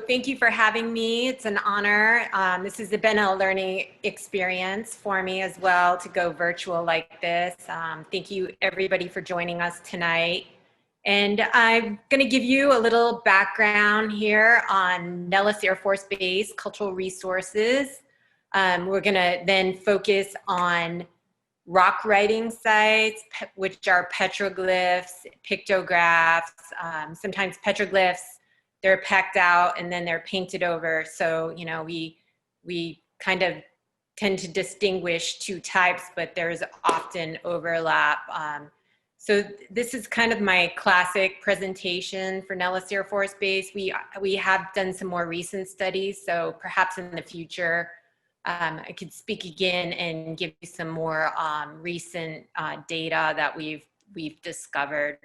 Thank you for having me. It's an honor. This has been a learning experience for me as well to go virtual like this. Thank you everybody for joining us tonight. And I'm going to give you a little background here on Nellis Air Force Base cultural resources. We're going to then focus on rock writing sites, which are petroglyphs, pictographs, sometimes petroglyphs. They're pecked out and then they're painted over. So, you know, we kind of tend to distinguish two types, but there's often overlap. So this is kind of my classic presentation for Nellis Air Force Base. We have done some more recent studies, so perhaps in the future, I could speak again and give you some more recent data that we've discovered.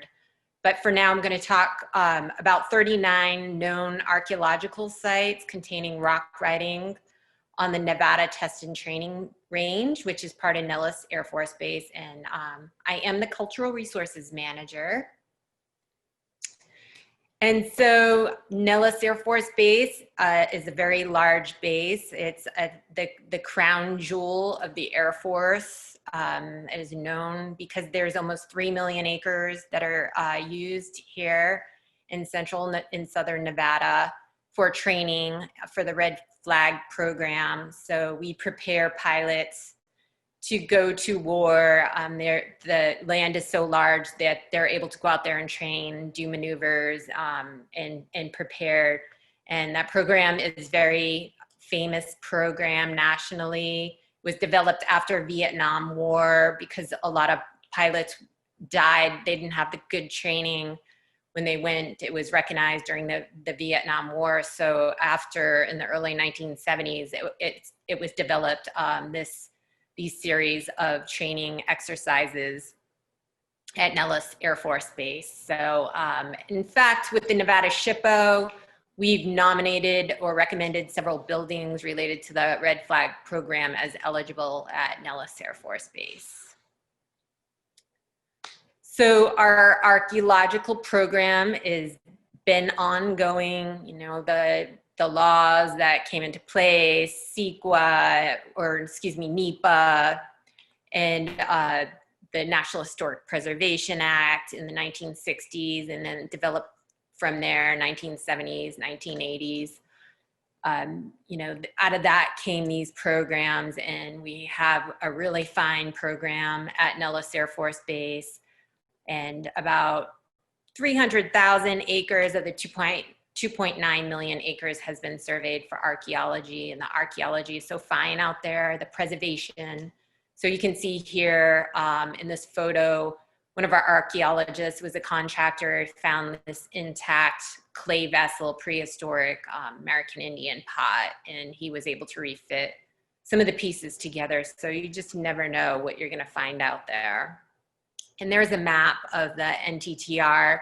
But for now, I'm going to talk about 39 known archaeological sites containing rock writing on the Nevada Test and Training Range, which is part of Nellis Air Force Base. And I am the Cultural Resources Manager. And so Nellis Air Force Base is a very large base. It's the crown jewel of the Air Force. It is known because there's almost 3 million acres that are used here in southern Nevada for training for the Red Flag program. So we prepare pilots to go to war. The land is so large that they're able to go out there and train, do maneuvers, and prepare. And that program is very famous program nationally. It was developed after Vietnam War because a lot of pilots died. They didn't have the good training when they went. It was recognized during the Vietnam War. So after, in the early 1970s, it was developed, these series of training exercises at Nellis Air Force Base. So in fact, with the Nevada SHPO, we've nominated or recommended several buildings related to the Red Flag program as eligible at Nellis Air Force Base. So our archaeological program has been ongoing. You know, the laws that came into place, NEPA, and the National Historic Preservation Act in the 1960s, and then developed from there, 1970s, 1980s. You know, out of that came these programs, and we have a really fine program at Nellis Air Force Base, and about 300,000 acres of the 2.9 million acres has been surveyed for archaeology, and the archaeology is so fine out there, the preservation. So you can see here in this photo, one of our archaeologists was a contractor, found this intact clay vessel, prehistoric American Indian pot, and he was able to refit some of the pieces together. So you just never know what you're gonna find out there. And there's a map of the NTTR.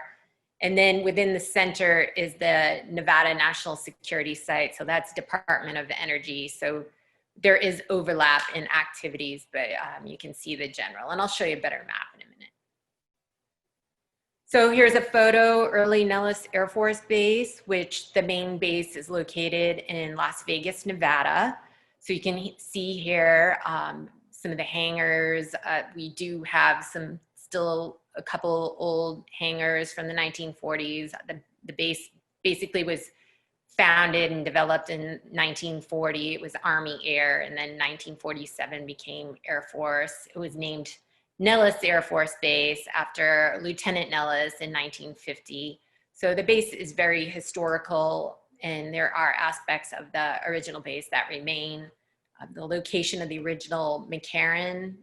And then within the center is the Nevada National Security Site. So that's Department of Energy. So there is overlap in activities, but you can see the general. And I'll show you a better map in a minute. So here's a photo, early Nellis Air Force Base, which the main base is located in Las Vegas, Nevada. So you can see here some of the hangars. We do have still a couple old hangars from the 1940s. The base basically was founded and developed in 1940. It was Army Air, and then 1947 became Air Force. It was named Nellis Air Force Base after Lieutenant Nellis in 1950. So the base is very historical, and there are aspects of the original base that remain. The location of the original McCarran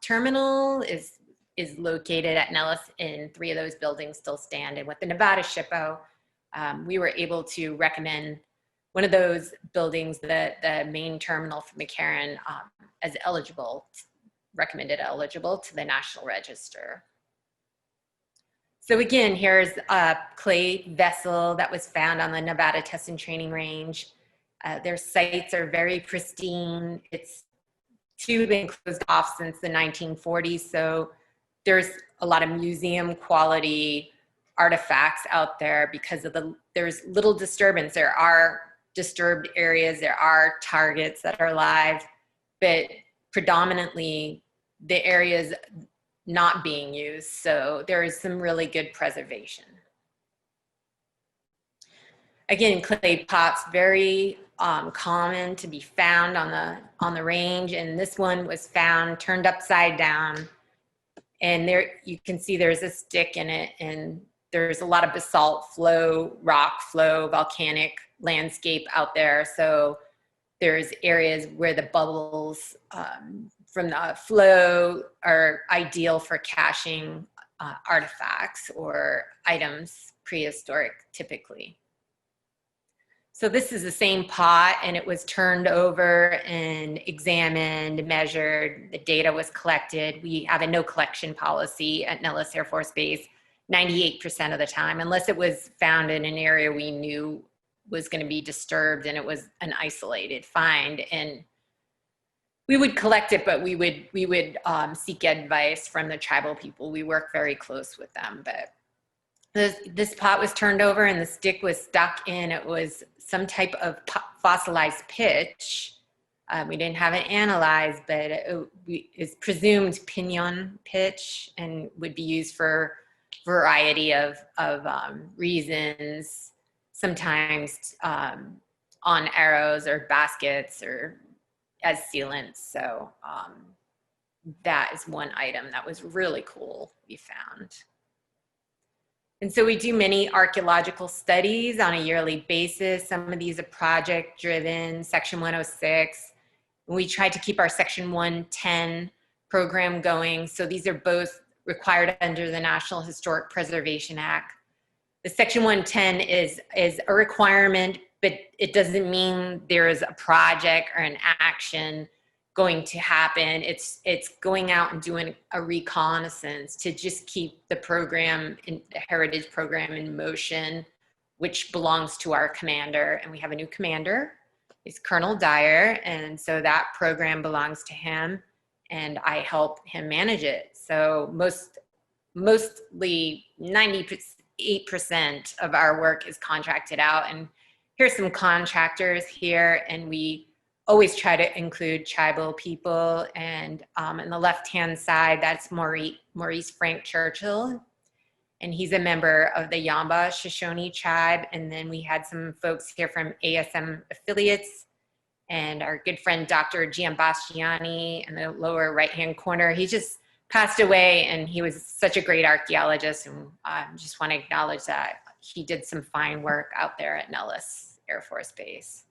terminal is located at Nellis, and 3 of those buildings still stand. And with the Nevada SHPO, we were able to recommend one of those buildings, the main terminal for McCarran, as recommended eligible to the National Register. So again, here's a clay vessel that was found on the Nevada Test and Training Range. Their sites are very pristine. It's been closed off since the 1940s, so there's a lot of museum quality artifacts out there because of there's little disturbance. There are disturbed areas, there are targets that are live, but predominantly the areas not being used. So there is some really good preservation. Again, clay pots, very common to be found on the range, and this one was found turned upside down, and there you can see there's a stick in it, and there's a lot of basalt flow, rock flow, volcanic landscape out there. So there's areas where the bubbles from the flow are ideal for caching artifacts or items, prehistoric typically. So this is the same pot, and it was turned over and examined, measured, the data was collected. We have a no collection policy at Nellis Air Force Base 98% of the time, unless it was found in an area we knew was going to be disturbed and it was an isolated find. And we would collect it, but we would seek advice from the tribal people. We work very close with them. But this pot was turned over and the stick was stuck in, it was some type of fossilized pitch. We didn't have it analyzed, but it's presumed pinon pitch and would be used for a variety of reasons, sometimes on arrows or baskets or as sealants. So that is one item that was really cool we found. And so we do many archaeological studies on a yearly basis. Some of these are project driven, Section 106. We try to keep our Section 110 program going. So these are both required under the National Historic Preservation Act. The Section 110 is a requirement, but it doesn't mean there is a project or an action going to happen. It's going out and doing a reconnaissance to just keep the program, the heritage program in motion, which belongs to our commander. And we have a new commander, he's Colonel Dyer. And so that program belongs to him and I help him manage it. So mostly 98% of our work is contracted out. And here's some contractors here, and we always try to include tribal people. And on the left-hand side, that's Maurice Frank Churchill. And he's a member of the Yamba Shoshone tribe. And then we had some folks here from ASM affiliates and our good friend, Dr. Giambastiani in the lower right-hand corner. He just passed away and he was such a great archaeologist. And I just want to acknowledge that he did some fine work out there at Nellis Air Force Base.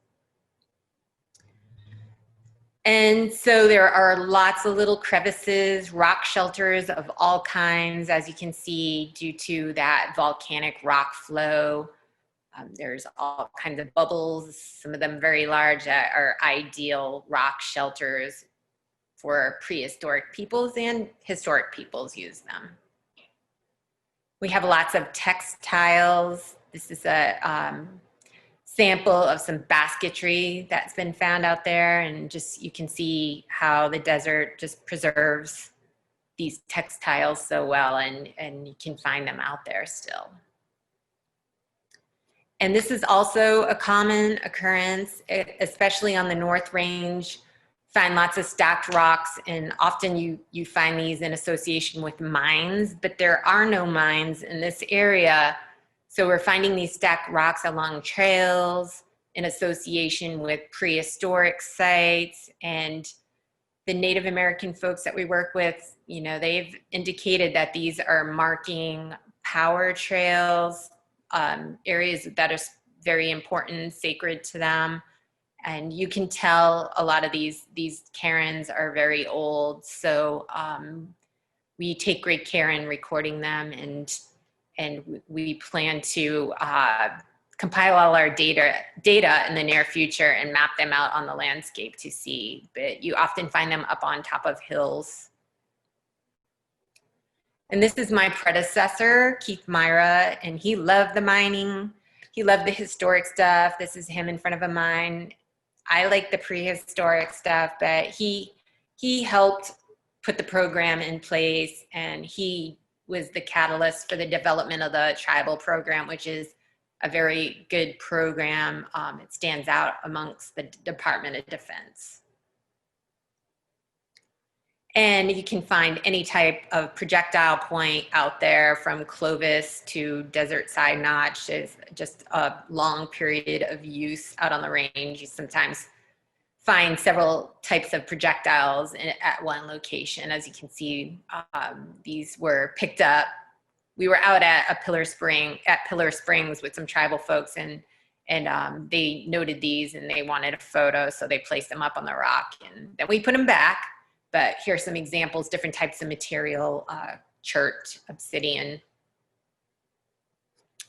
And so there are lots of little crevices, rock shelters of all kinds, as you can see, due to that volcanic rock flow. There's all kinds of bubbles, some of them very large, that are ideal rock shelters for prehistoric peoples, and historic peoples use them. We have lots of textiles. This is a sample of some basketry that's been found out there, and just you can see how the desert just preserves these textiles so well, and you can find them out there still. And this is also a common occurrence, especially on the North Range. Find lots of stacked rocks, and often you find these in association with mines, but there are no mines in this area. So we're finding these stacked rocks along trails in association with prehistoric sites. And the Native American folks that we work with, you know, they've indicated that these are marking power trails, areas that are very important, sacred to them. And you can tell a lot of these cairns are very old. So we take great care in recording them, and we plan to compile all our data in the near future and map them out on the landscape to see. But you often find them up on top of hills. And this is my predecessor, Keith Myra, and he loved the mining. He loved the historic stuff. This is him in front of a mine. I like the prehistoric stuff, but he helped put the program in place, and he was the catalyst for the development of the tribal program, which is a very good program. It stands out amongst the Department of Defense. And you can find any type of projectile point out there, from Clovis to Desert Side Notch. Is just a long period of use out on the range. You sometimes find several types of projectiles at one location. As you can see, these were picked up. We were out at Pillar Springs with some tribal folks, and they noted these and they wanted a photo, so they placed them up on the rock, and then we put them back. But here's some examples, different types of material, chert, obsidian.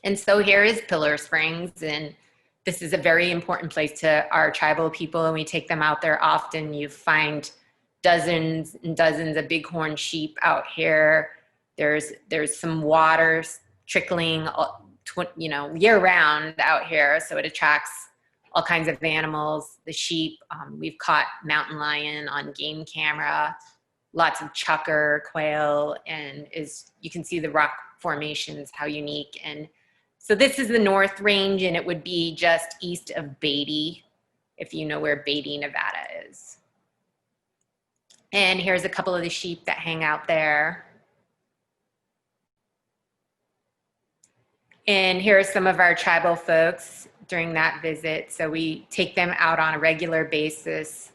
And so here is Pillar Springs, and this is a very important place to our tribal people, and we take them out there often. You find dozens and dozens of bighorn sheep out here. There's some water trickling, you know, year round out here, so it attracts all kinds of animals. The sheep, we've caught mountain lion on game camera, lots of chukar, quail, and you can see the rock formations, how unique. And so this is the North Range, and it would be just east of Beatty, if you know where Beatty, Nevada is. And here's a couple of the sheep that hang out there. And here are some of our tribal folks during that visit. So we take them out on a regular basis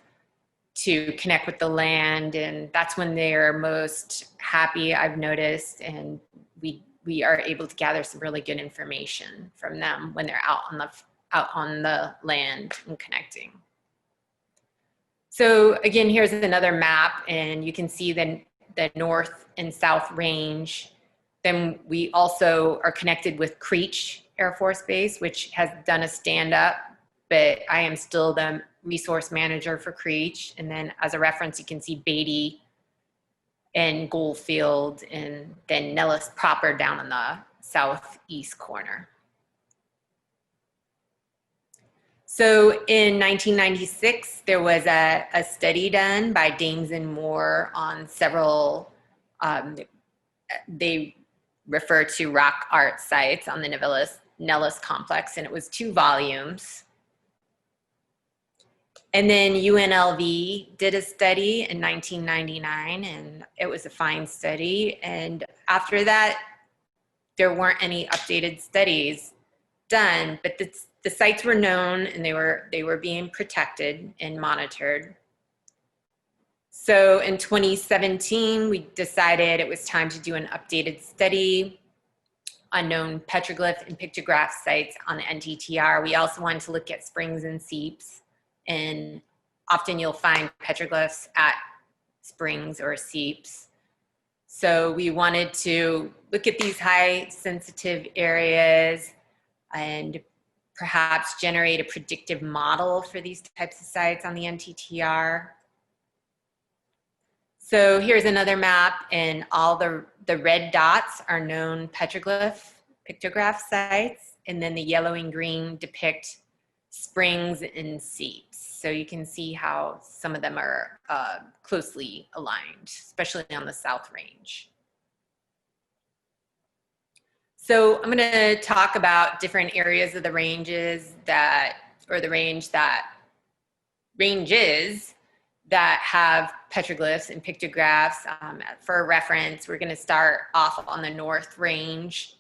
to connect with the land, and that's when they are most happy, I've noticed, and we are able to gather some really good information from them when they're out on the land and connecting. So again, here's another map, and you can see the North and South Range. Then we also are connected with Creech Air Force Base, which has done a stand-up, but I am still the resource manager for Creech. And then as a reference, you can see Beatty and Goldfield, and then Nellis proper down in the southeast corner. So in 1996, there was a study done by Dames and Moore on several, they refer to rock art sites on the Nellis complex, and it was 2 volumes. And then UNLV did a study in 1999, and it was a fine study. And after that, there weren't any updated studies done, but the sites were known, and they were being protected and monitored. So in 2017, we decided it was time to do an updated study on known petroglyph and pictograph sites on the NTTR. We also wanted to look at springs and seeps, and often you'll find petroglyphs at springs or seeps. So we wanted to look at these high sensitive areas and perhaps generate a predictive model for these types of sites on the NTTR. So here's another map, and all the red dots are known petroglyph, pictograph sites, and then the yellow and green depict springs and seeps. So you can see how some of them are closely aligned, especially on the South Range. So I'm going to talk about different areas of the ranges ranges that have petroglyphs and pictographs. For reference, we're going to start off on the North Range.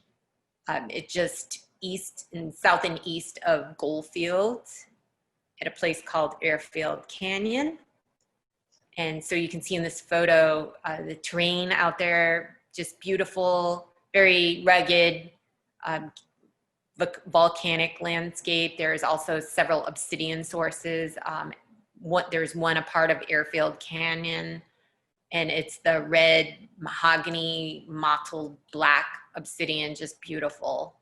It's just south and east of Goldfield at a place called Airfield Canyon. And so you can see in this photo, the terrain out there, just beautiful, very rugged, volcanic landscape. There's also several obsidian sources. There's one a part of Airfield Canyon, and it's the red mahogany mottled black obsidian, just beautiful.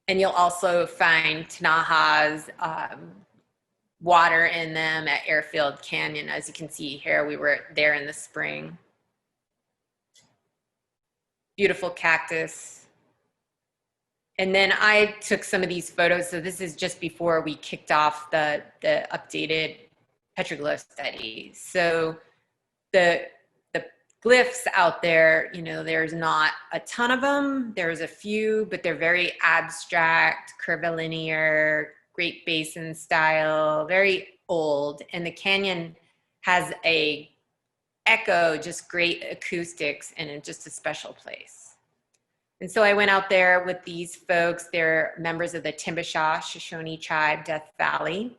And you'll also find Tanahas, water in them at Airfield Canyon. As you can see here, we were there in the spring. Beautiful cactus. And then I took some of these photos. So this is just before we kicked off the updated petroglyph study. So the glyphs out there, you know, there's not a ton of them. There's a few, but they're very abstract, curvilinear, Great Basin style, very old. And the canyon has a echo, just great acoustics, and just a special place. And so I went out there with these folks. They're members of the Timbishaw Shoshone tribe, Death Valley.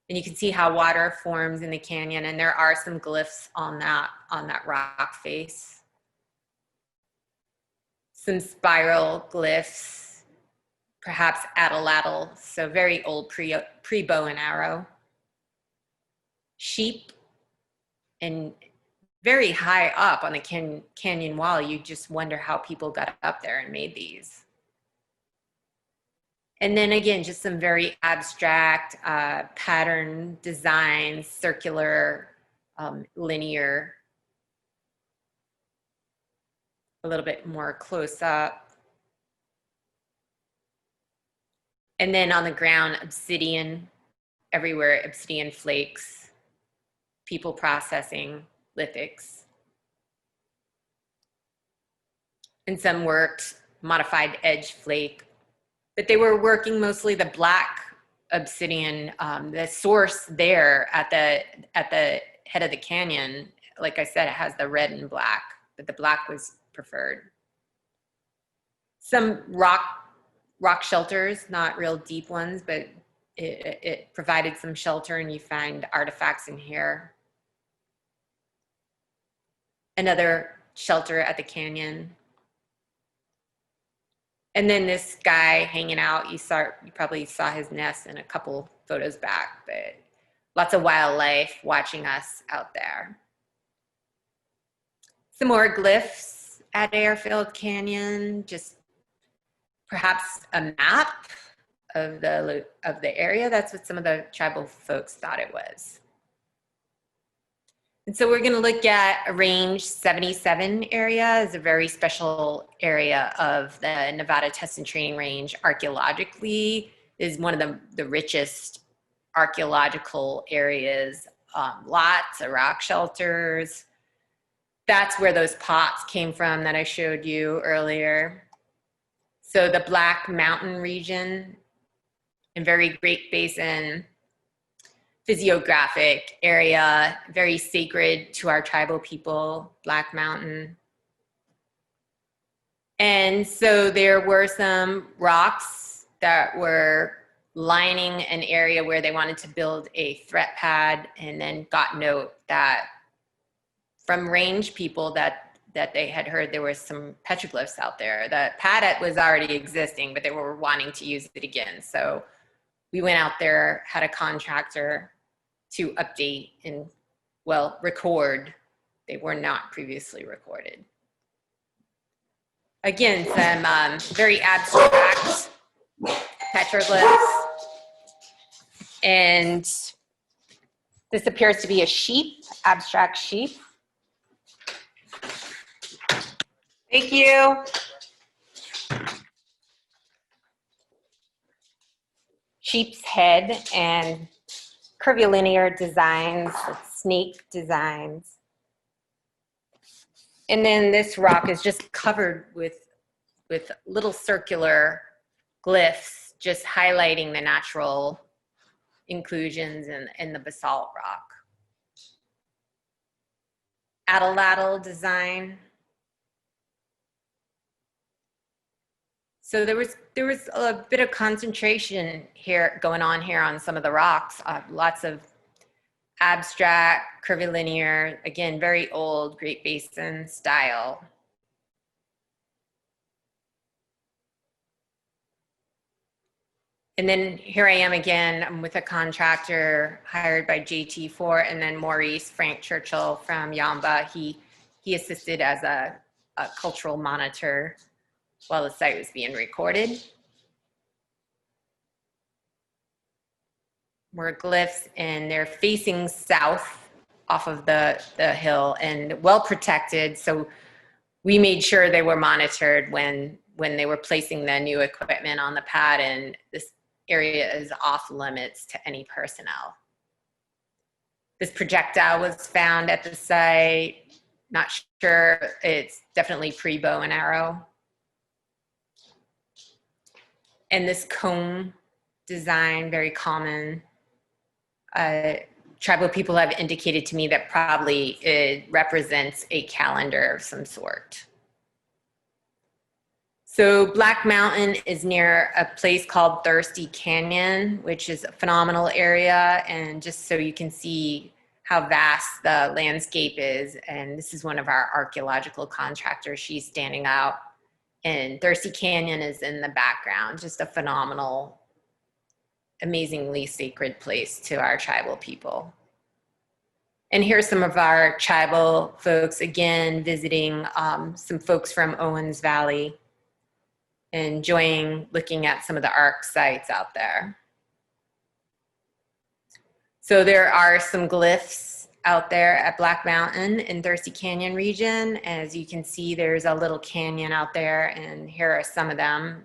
And you can see how water forms in the canyon, and there are some glyphs on that rock face. Some spiral glyphs, perhaps atlatl, so very old pre-bow and arrow. Sheep, and very high up on the canyon wall, you just wonder how people got up there and made these. And then again, just some very abstract pattern designs, circular, linear, a little bit more close up. And then on the ground, obsidian, everywhere, obsidian flakes, people processing lithics. And some worked modified edge flake. But they were working mostly the black obsidian, the source there at the head of the canyon. Like I said, it has the red and black, but the black was preferred. Some rock shelters, not real deep ones, but it provided some shelter, and you find artifacts in here. Another shelter at the canyon. And then this guy hanging out, you probably saw his nest in a couple photos back, but lots of wildlife watching us out there. Some more glyphs at Airfield Canyon, just perhaps a map of the area. That's what some of the tribal folks thought it was. And so we're going to look at a range 77 area. Is a very special area of the Nevada Test and Training Range. Archaeologically is one of the richest archaeological areas. Lots of rock shelters. That's where those pots came from that I showed you earlier. So the Black Mountain region and very Great Basin physiographic area, very sacred to our tribal people, Black Mountain. And so there were some rocks that were lining an area where they wanted to build a threat pad, and then got note that from range people that they had heard there were some petroglyphs out there. The pad was already existing, but they were wanting to use it again. So we went out there, had a contractor to update and, well, record. They were not previously recorded. Again, some very abstract petroglyphs. And this appears to be a sheep, abstract sheep. Thank you. Sheep's head and curvilinear designs, snake designs. And then this rock is just covered with little circular glyphs, just highlighting the natural inclusions in the basalt rock. Atlatl design. So there was a bit of concentration here going on here on some of the rocks. Lots of abstract, curvilinear, again, very old Great Basin style. And then here I am again, I'm with a contractor hired by JT4, and then Maurice Frank Churchill from Yamba. He assisted as a cultural monitor while the site was being recorded. More glyphs, and they're facing south off of the hill and well protected. So we made sure they were monitored when they were placing the new equipment on the pad, and this area is off limits to any personnel. This projectile was found at the site. Not sure, it's definitely pre-bow and arrow. And this cone design, very common. Tribal people have indicated to me that probably it represents a calendar of some sort. So Black Mountain is near a place called Thirsty Canyon, which is a phenomenal area. And just so you can see how vast the landscape is. And this is one of our archaeological contractors. She's standing out. And Thirsty Canyon is in the background. Just a phenomenal, amazingly sacred place to our tribal people. And here's some of our tribal folks, again, visiting some folks from Owens Valley, enjoying looking at some of the ARC sites out there. So there are some glyphs out there at Black Mountain in Thirsty Canyon region. As you can see, there's a little canyon out there, and here are some of them.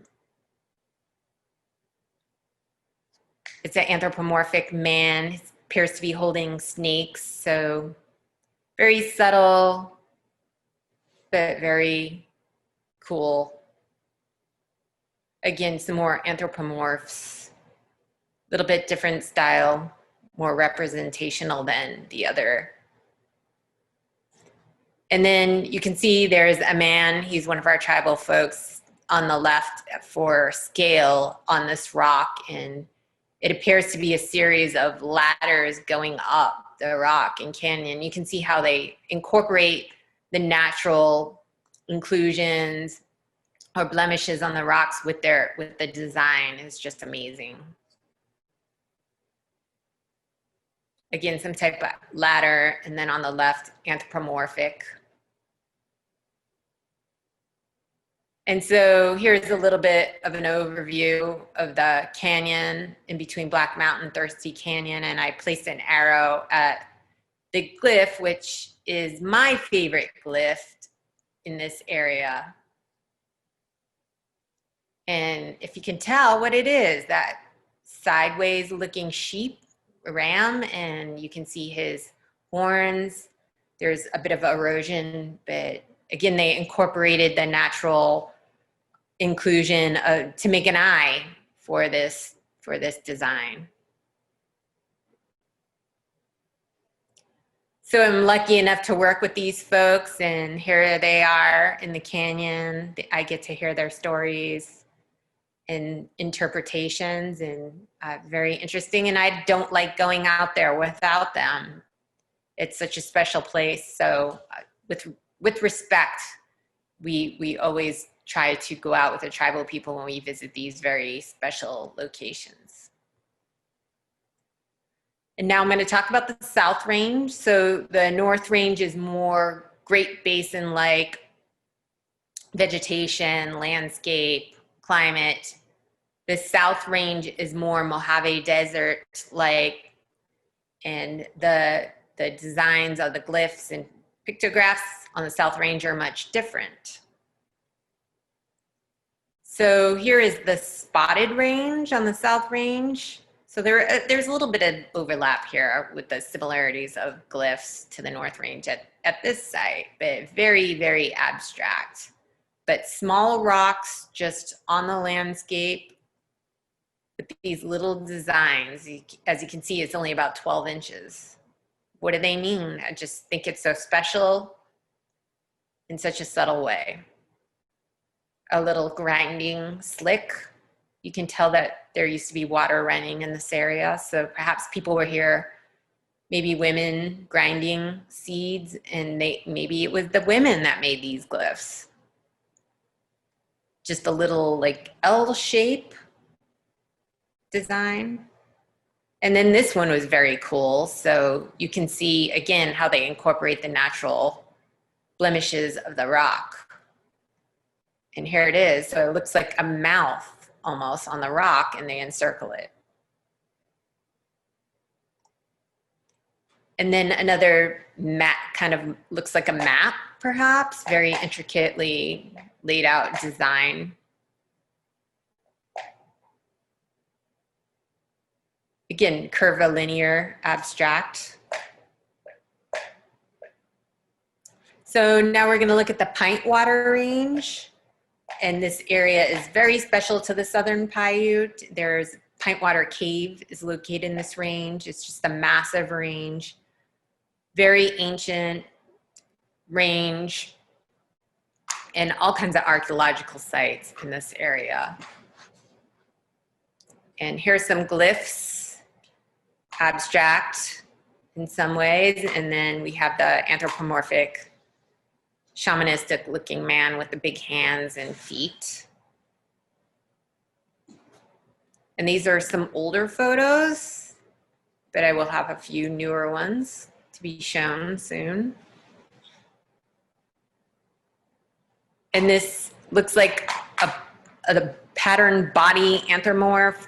It's an anthropomorphic man. He appears to be holding snakes, so very subtle, but very cool. Again, some more anthropomorphs, a little bit different style, more representational than the other. And then you can see there's a man, he's one of our tribal folks on the left for scale on this rock, and it appears to be a series of ladders going up the rock and canyon. You can see how they incorporate the natural inclusions or blemishes on the rocks with the design is just amazing. Again, some type of ladder, and then on the left, anthropomorphic. And so here's a little bit of an overview of the canyon in between Black Mountain, Thirsty Canyon, and I placed an arrow at the glyph, which is my favorite glyph in this area. And if you can tell what it is, that sideways looking sheep, ram, and you can see his horns. There's a bit of erosion, but again, they incorporated the natural inclusion to make an eye for this design. So I'm lucky enough to work with these folks, and here they are in the canyon. I get to hear their stories and interpretations, and very interesting. And I don't like going out there without them. It's such a special place. So with respect, we always try to go out with the tribal people when we visit these very special locations. And now I'm going to talk about the South Range. So the North Range is more Great Basin-like vegetation, landscape, climate. The South Range is more Mojave Desert-like, and the designs of the glyphs and pictographs on the South Range are much different. So here is the Spotted Range on the South Range. So there's a little bit of overlap here with the similarities of glyphs to the North Range at this site, but very, very abstract. But small rocks just on the landscape with these little designs. As you can see, it's only about 12 inches. What do they mean? I just think it's so special in such a subtle way. A little grinding slick. You can tell that there used to be water running in this area. So perhaps people were here, maybe women grinding seeds, and maybe it was the women that made these glyphs. Just a little like L shape design. And then this one was very cool. So you can see again how they incorporate the natural blemishes of the rock. And here it is. So it looks like a mouth almost on the rock, and they encircle it. And then another map, kind of looks like a map, perhaps, very intricately laid out design. Again, curvilinear, abstract. So now we're going to look at the Pintwater Range. And this area is very special to the Southern Paiute. There's Pintwater Cave is located in this range. It's just a massive range, very ancient range, and all kinds of archaeological sites in this area. And here's some glyphs, abstract in some ways, and then we have the anthropomorphic, shamanistic looking man with the big hands and feet. And these are some older photos, but I will have a few newer ones to be shown soon. And this looks like a patterned body anthropomorph,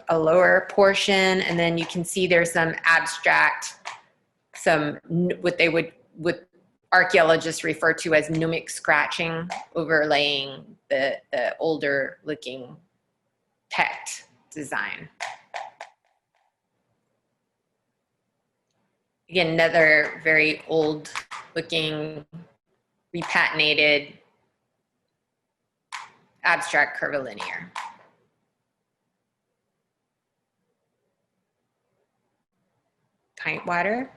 a lower portion, and then you can see there's some abstract, some what archaeologists refer to as pneumic scratching, overlaying the older looking text design. Again, another very old looking repatinated abstract curvilinear. Pintwater.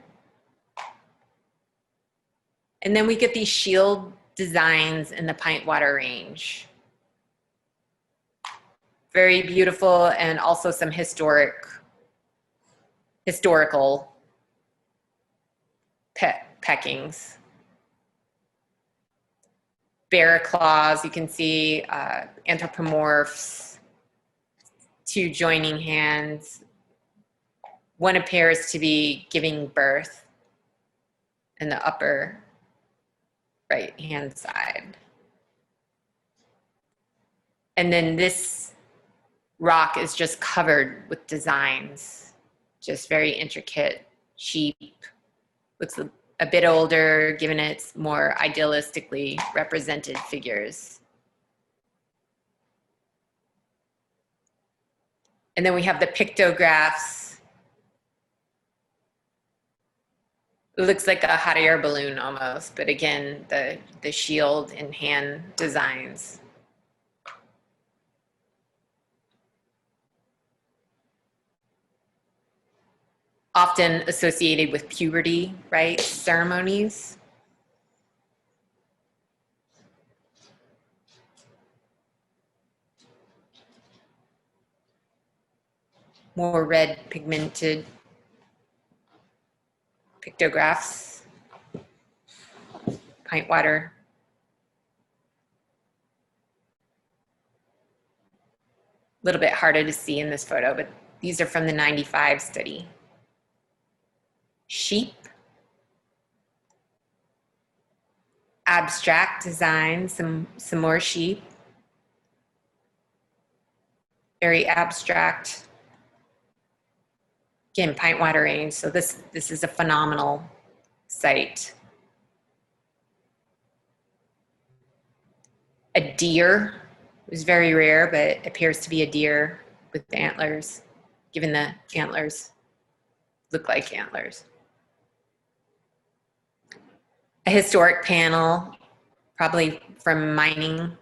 And then we get these shield designs in the Pintwater Range. Very beautiful, and also some historical peckings. Bear claws, you can see anthropomorphs, two joining hands. One appears to be giving birth in the upper right-hand side. And then this rock is just covered with designs, just very intricate sheep. Looks a bit older, given its more idealistically represented figures. And then we have the pictographs. It looks like a hot air balloon almost, but again, the shield and hand designs. Often associated with puberty, right? Ceremonies. More red pigmented pictographs. Pintwater. A little bit harder to see in this photo, but these are from the '95 study. Sheep. Abstract design, some more sheep. Very abstract. Again, Pintwater Range, so this is a phenomenal site. A deer was very rare, but appears to be a deer with antlers, given the antlers look like antlers. A historic panel, probably from mining,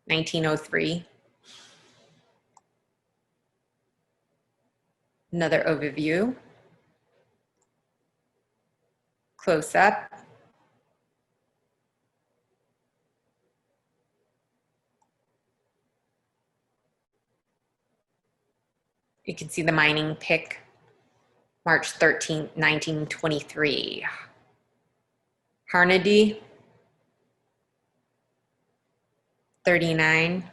1903. Another overview. Close up. You can see the mining pick, March 13th, 1923. Harnedy, 39.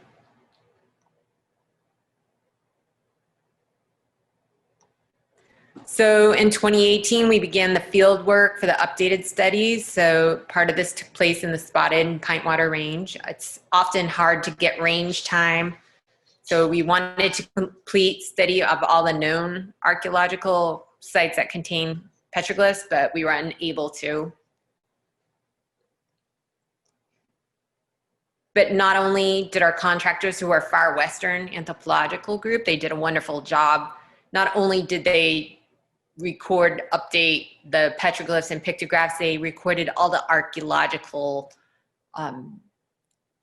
So in 2018, we began the field work for the updated studies. So part of this took place in the spotted Pintwater Range. It's often hard to get range time. So we wanted to complete study of all the known archaeological sites that contain petroglyphs, but we were unable to. But not only did our contractors, who are Far Western Anthropological Group, they did a wonderful job. Not only did they record, update the petroglyphs and pictographs. They recorded all the archaeological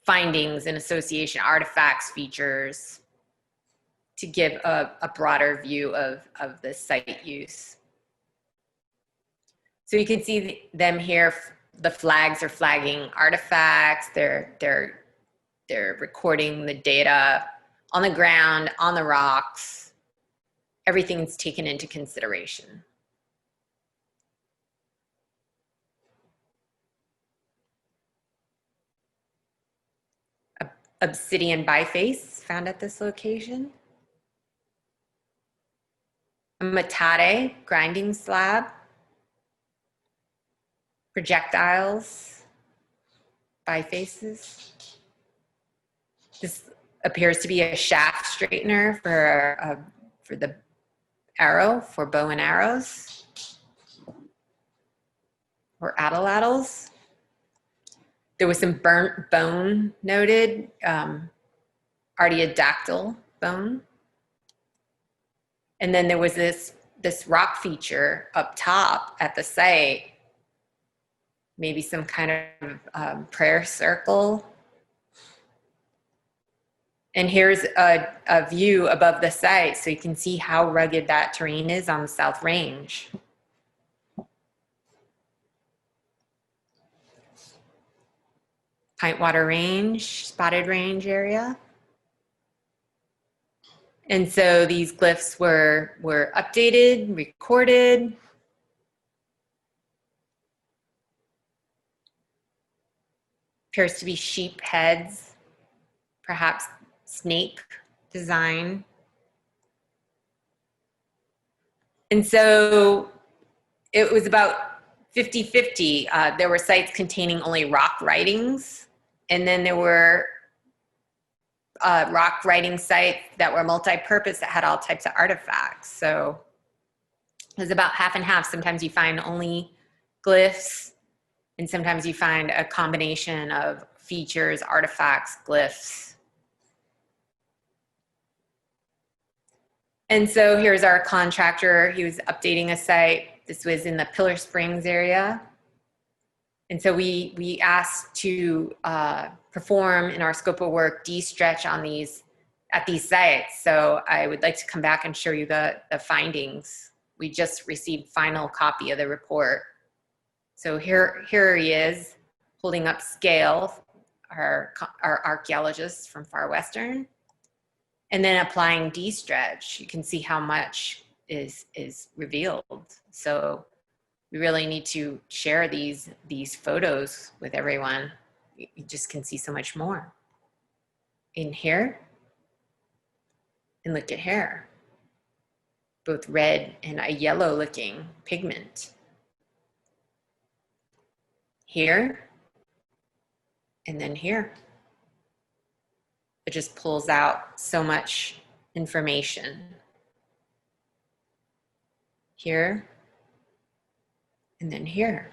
findings and association artifacts, features, to give a broader view of the site use. So you can see them here. The flags are flagging artifacts. They're recording the data on the ground, on the rocks. Everything's taken into consideration. Obsidian biface found at this location. A metate grinding slab. Projectiles, bifaces. This appears to be a shaft straightener for the arrow, for bow and arrows, or atlatls. There was some burnt bone noted, archaeological bone. And then there was this rock feature up top at the site, maybe some kind of prayer circle. And here's a view above the site, so you can see how rugged that terrain is on the South Range. Pintwater Range, Spotted Range area. And so these glyphs were updated, recorded. Appears to be sheep heads, perhaps snake design. And so it was about 50-50. There were sites containing only rock writings, and then there were rock writing sites that were multi-purpose that had all types of artifacts. So it was about half and half. Sometimes you find only glyphs, and sometimes you find a combination of features, artifacts, glyphs. And so here's our contractor. He was updating a site. This was in the Pillar Springs area. And so we asked to perform in our scope of work de-stretch on at these sites. So I would like to come back and show you the findings. We just received final copy of the report. So here he is holding up scale, our archaeologists from Far Western, and then applying de-stretch. You can see how much is revealed. So we really need to share these photos with everyone. You just can see so much more. In here, and look at here. Both red and a yellow looking pigment. Here, and then here. It just pulls out so much information. Here, and then here.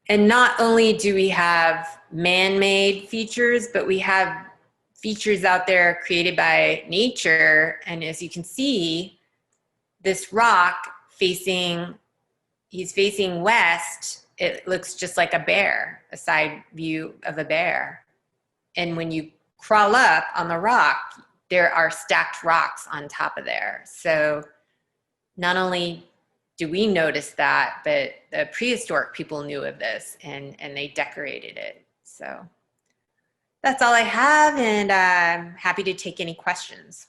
And not only do we have man-made features, but we have features out there created by nature. And as you can see, this rock he's facing west. It looks just like a bear, a side view of a bear. And when you crawl up on the rock, there are stacked rocks on top of there. So not only do we notice that, but the prehistoric people knew of this and they decorated it. So that's all I have, and I'm happy to take any questions.